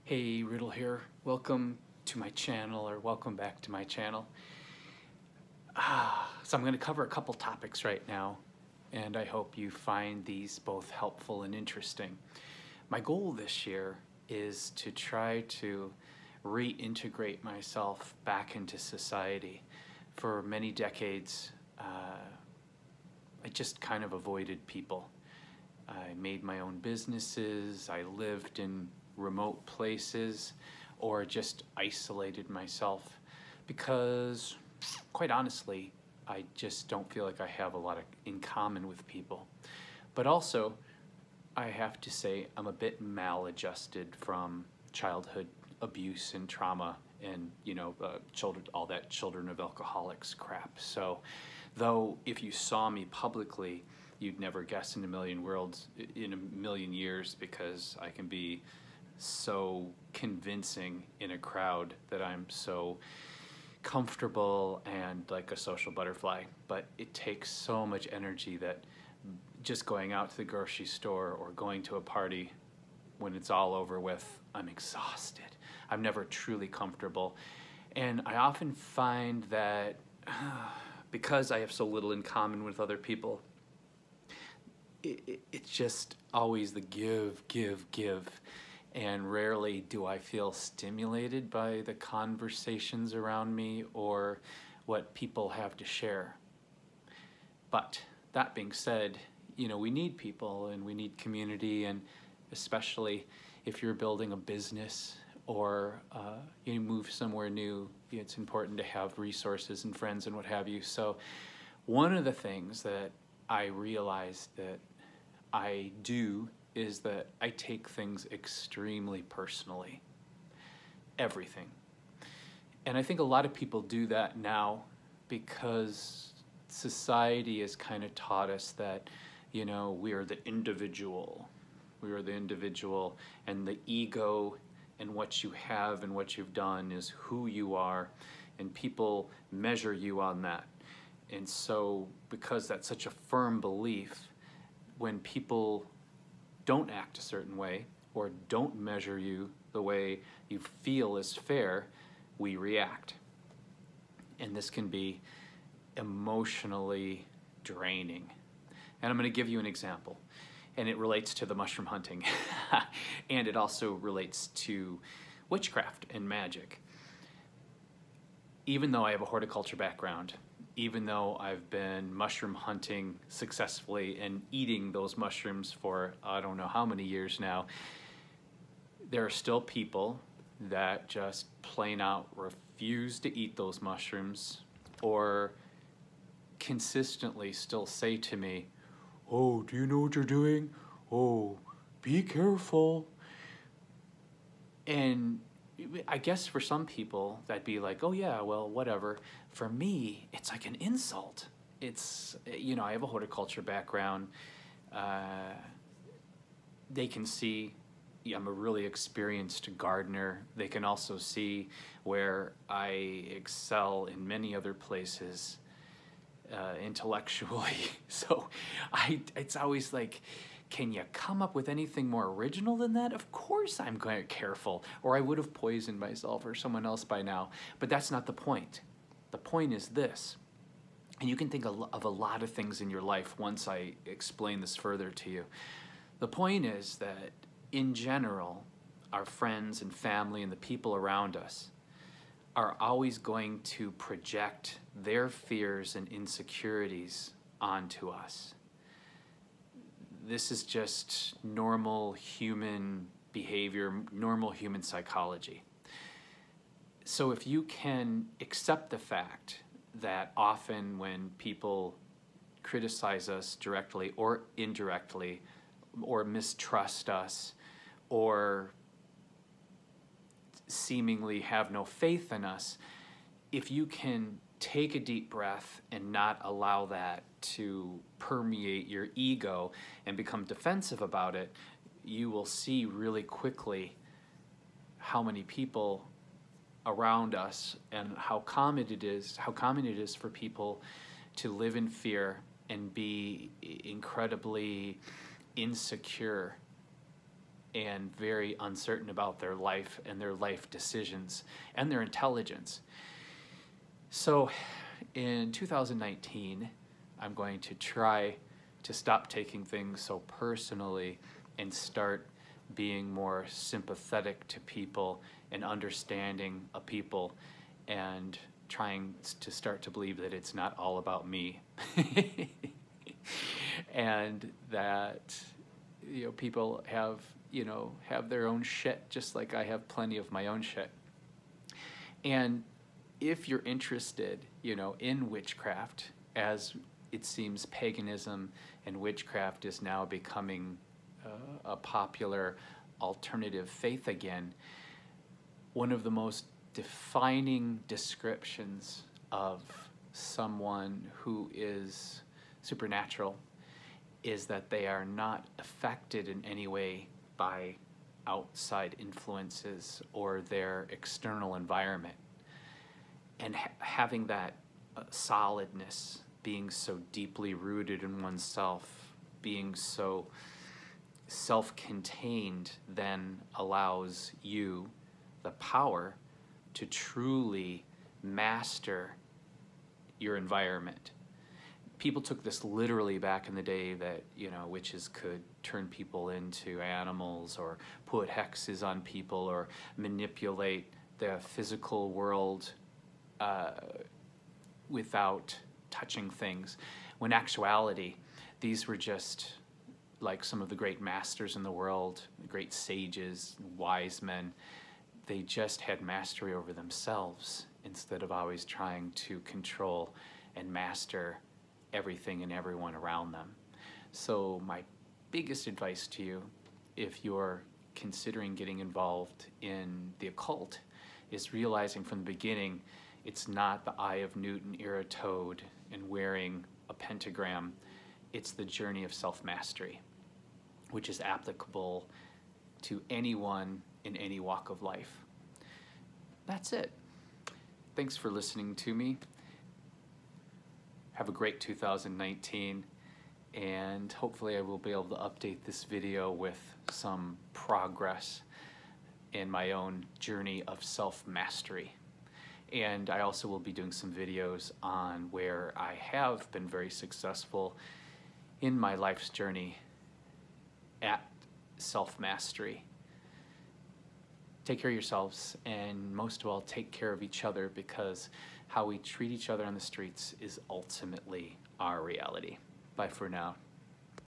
Hey, Riddle here. Welcome to my channel, or welcome back to my channel. So I'm going to cover a couple topics right now, and I hope you find these both helpful and interesting. My goal this year is to try to reintegrate myself back into society. For many decades, I just kind of avoided people. I made my own businesses, I lived in remote places, or just isolated myself because, quite honestly, I just don't feel like I have a lot in common with people. But also, I have to say I'm a bit maladjusted from childhood abuse and trauma and, all that children of alcoholics crap. So, though if you saw me publicly, you'd never guess in a million years, because I can be so convincing in a crowd that I'm so comfortable and like a social butterfly. But it takes so much energy that just going out to the grocery store or going to a party, when it's all over with, I'm exhausted. I'm never truly comfortable. And I often find that because I have so little in common with other people, it's just always the give, give, give. And rarely do I feel stimulated by the conversations around me or what people have to share. But that being said, we need people and we need community, and especially if you're building a business or you move somewhere new, it's important to have resources and friends and what have you. So one of the things that I realized that I do is that I take things extremely personally. Everything. And I think a lot of people do that now because society has kind of taught us that, we are the individual. We are the individual, and the ego and what you have and what you've done is who you are, and people measure you on that. And so because that's such a firm belief, when people don't act a certain way or don't measure you the way you feel is fair, we react. And this can be emotionally draining. And I'm going to give you an example. And it relates to the mushroom hunting. And it also relates to witchcraft and magic. Even though I have a horticulture background, even though I've been mushroom hunting successfully and eating those mushrooms for I don't know how many years now, there are still people that just plain out refuse to eat those mushrooms, or consistently still say to me, "Oh, do you know what you're doing? Oh, be careful." And I guess for some people that'd be like, oh yeah, well, whatever. For me, it's like an insult. It's, I have a horticulture background. They can see I'm a really experienced gardener. They can also see where I excel in many other places intellectually. So it's always like, can you come up with anything more original than that? Of course I'm going to be careful, or I would have poisoned myself or someone else by now. But that's not the point. The point is this, and you can think of a lot of things in your life once I explain this further to you. The point is that, in general, our friends and family and the people around us are always going to project their fears and insecurities onto us. This is just normal human behavior, normal human psychology. So if you can accept the fact that often when people criticize us directly or indirectly, or mistrust us, or seemingly have no faith in us, if you can take a deep breath and not allow that to permeate your ego and become defensive about it, you will see really quickly how many people around us and how common it is for people to live in fear and be incredibly insecure and very uncertain about their life and their life decisions and their intelligence. So in 2019, I'm going to try to stop taking things so personally and start being more sympathetic to people and understanding a people, and trying to start to believe that it's not all about me. And that, you know, people have, you know, have their own shit, just like I have plenty of my own shit. And if you're interested, you know, in witchcraft, as it seems paganism and witchcraft is now becoming a popular alternative faith again, one of the most defining descriptions of someone who is supernatural is that they are not affected in any way by outside influences or their external environment. And having that solidness, being so deeply rooted in oneself, being so self-contained, then allows you the power to truly master your environment. People took this literally back in the day, that, you know, witches could turn people into animals or put hexes on people or manipulate the physical world without touching things, when actuality, these were just like some of the great masters in the world, great sages, wise men. They just had mastery over themselves instead of always trying to control and master everything and everyone around them. So my biggest advice to you, if you're considering getting involved in the occult, is realizing from the beginning it's not the Eye of Newton era toad and wearing a pentagram. It's the journey of self-mastery, which is applicable to anyone in any walk of life. That's it. Thanks for listening to me. Have a great 2019, and hopefully I will be able to update this video with some progress in my own journey of self-mastery. And I also will be doing some videos on where I have been very successful in my life's journey at self-mastery. Take care of yourselves, and most of all, take care of each other, because how we treat each other on the streets is ultimately our reality. Bye for now.